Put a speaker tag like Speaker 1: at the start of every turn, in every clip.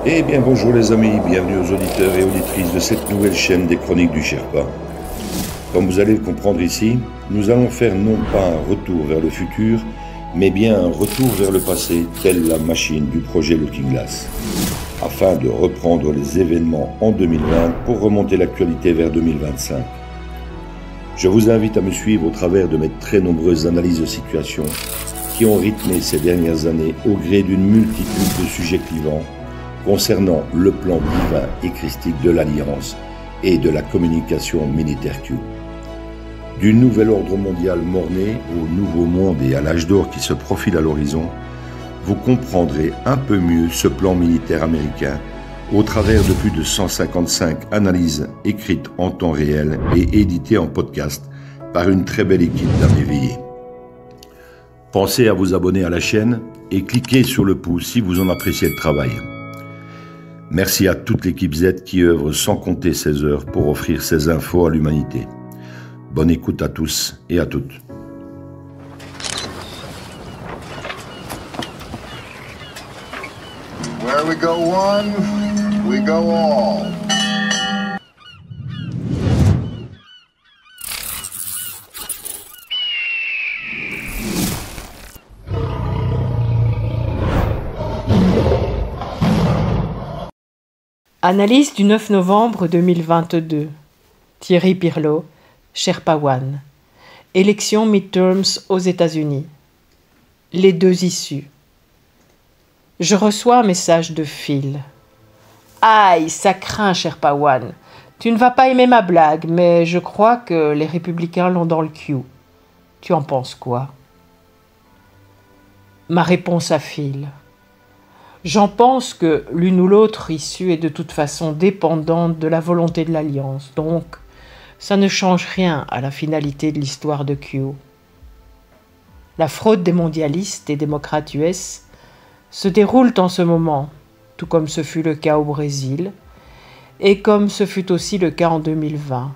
Speaker 1: Eh bien bonjour les amis, bienvenue aux auditeurs et auditrices de cette nouvelle chaîne des Chroniques du Sherpa. Comme vous allez le comprendre ici, nous allons faire non pas un retour vers le futur, mais bien un retour vers le passé, telle la machine du projet Looking Glass, afin de reprendre les événements en 2020 pour remonter l'actualité vers 2025. Je vous invite à me suivre au travers de mes très nombreuses analyses de situation qui ont rythmé ces dernières années au gré d'une multitude de sujets clivants concernant le plan divin et christique de l'Alliance et de la communication militaire Q. Du nouvel ordre mondial mort-né au nouveau monde et à l'âge d'or qui se profile à l'horizon, vous comprendrez un peu mieux ce plan militaire américain au travers de plus de 155 analyses écrites en temps réel et éditées en podcast par une très belle équipe d'âmes éveillées. Pensez à vous abonner à la chaîne et cliquez sur le pouce si vous en appréciez le travail. Merci à toute l'équipe Z qui œuvre sans compter ses heures pour offrir ces infos à l'humanité. Bonne écoute à tous et à toutes.
Speaker 2: Where we go one, we go all.
Speaker 3: Analyse du 9 novembre 2022. Thierry Pirlot, Sherpa One. Élections midterms aux États-Unis. Les deux issues. Je reçois un message de Phil. Aïe, ça craint, Sherpa One. Tu ne vas pas aimer ma blague, mais je crois que les républicains l'ont dans le cul. Tu en penses quoi? Ma réponse à Phil. J'en pense que l'une ou l'autre issue est de toute façon dépendante de la volonté de l'Alliance, donc ça ne change rien à la finalité de l'histoire de Q. La fraude des mondialistes et démocrates US se déroule en ce moment, tout comme ce fut le cas au Brésil, et comme ce fut aussi le cas en 2020.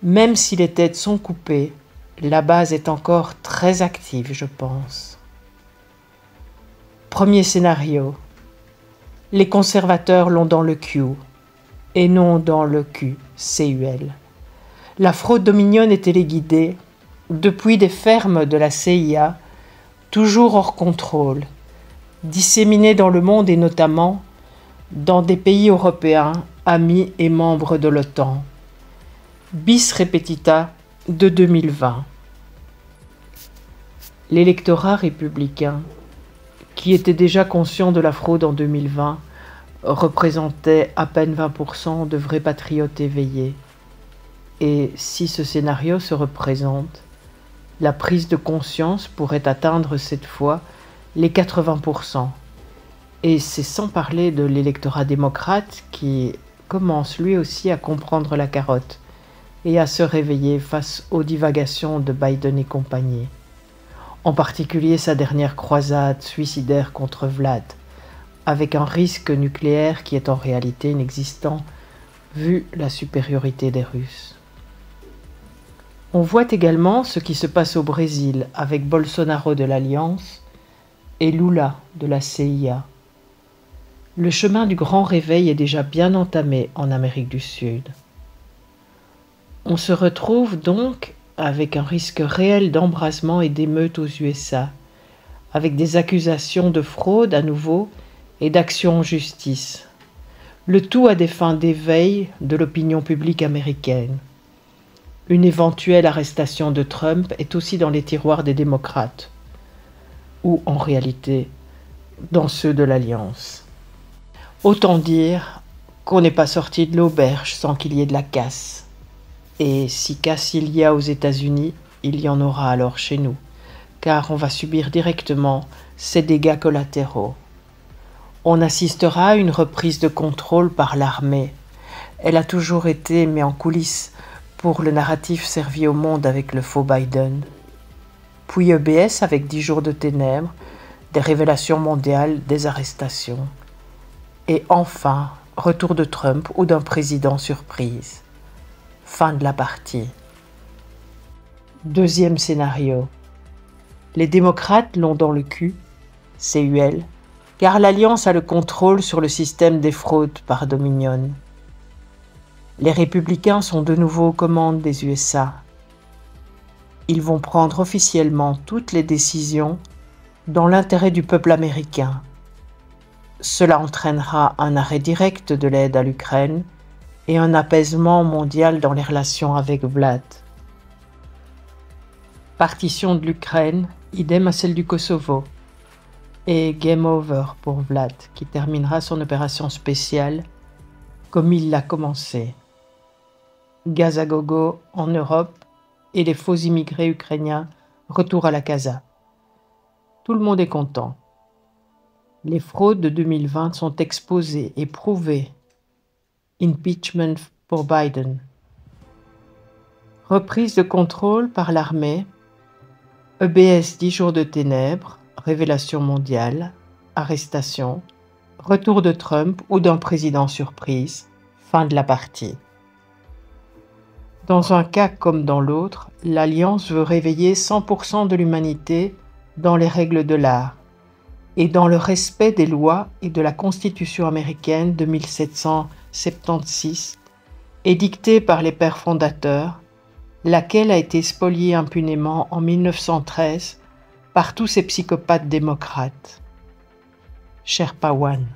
Speaker 3: Même si les têtes sont coupées, la base est encore très active, je pense. Premier scénario. Les conservateurs l'ont dans le Q et non dans le QCUL. La fraude dominion est téléguidée depuis des fermes de la CIA, toujours hors contrôle, disséminées dans le monde et notamment dans des pays européens, amis et membres de l'OTAN. Bis repetita de 2020. L'électorat républicain, qui était déjà conscient de la fraude en 2020, représentait à peine 20% de vrais patriotes éveillés. Et si ce scénario se représente, la prise de conscience pourrait atteindre cette fois les 80%. Et c'est sans parler de l'électorat démocrate qui commence lui aussi à comprendre la carotte et à se réveiller face aux divagations de Biden et compagnie. En particulier sa dernière croisade suicidaire contre Vlad, avec un risque nucléaire qui est en réalité inexistant, vu la supériorité des Russes. On voit également ce qui se passe au Brésil avec Bolsonaro de l'Alliance et Lula de la CIA. Le chemin du grand réveil est déjà bien entamé en Amérique du Sud. On se retrouve donc avec un risque réel d'embrasement et d'émeute aux USA, avec des accusations de fraude à nouveau et d'action en justice. Le tout à des fins d'éveil de l'opinion publique américaine. Une éventuelle arrestation de Trump est aussi dans les tiroirs des démocrates, ou en réalité dans ceux de l'Alliance. Autant dire qu'on n'est pas sorti de l'auberge sans qu'il y ait de la casse. Et si casse il y a aux États-Unis, il y en aura alors chez nous, car on va subir directement ces dégâts collatéraux. On assistera à une reprise de contrôle par l'armée. Elle a toujours été, mais en coulisses, pour le narratif servi au monde avec le faux Biden. Puis EBS avec 10 jours de ténèbres, des révélations mondiales, des arrestations. Et enfin, retour de Trump ou d'un président surprise. Fin de la partie. Deuxième scénario. Les démocrates l'ont dans le cul, CUL, car l'Alliance a le contrôle sur le système des fraudes par Dominion. Les républicains sont de nouveau aux commandes des USA. Ils vont prendre officiellement toutes les décisions dans l'intérêt du peuple américain. Cela entraînera un arrêt direct de l'aide à l'Ukraine et un apaisement mondial dans les relations avec Vlad. Partition de l'Ukraine, idem à celle du Kosovo. Et game over pour Vlad, qui terminera son opération spéciale comme il l'a commencé. Gaz à gogo en Europe et les faux immigrés ukrainiens, retour à la casa. Tout le monde est content. Les fraudes de 2020 sont exposées et prouvées. Impeachment pour Biden. Reprise de contrôle par l'armée. EBS 10 jours de ténèbres, révélation mondiale, arrestation, retour de Trump ou d'un président surprise, fin de la partie. Dans un cas comme dans l'autre, l'Alliance veut réveiller 100% de l'humanité dans les règles de l'art et dans le respect des lois et de la Constitution américaine de 1776, édictée par les pères fondateurs, laquelle a été spoliée impunément en 1913 par tous ces psychopathes démocrates. Sherpa One.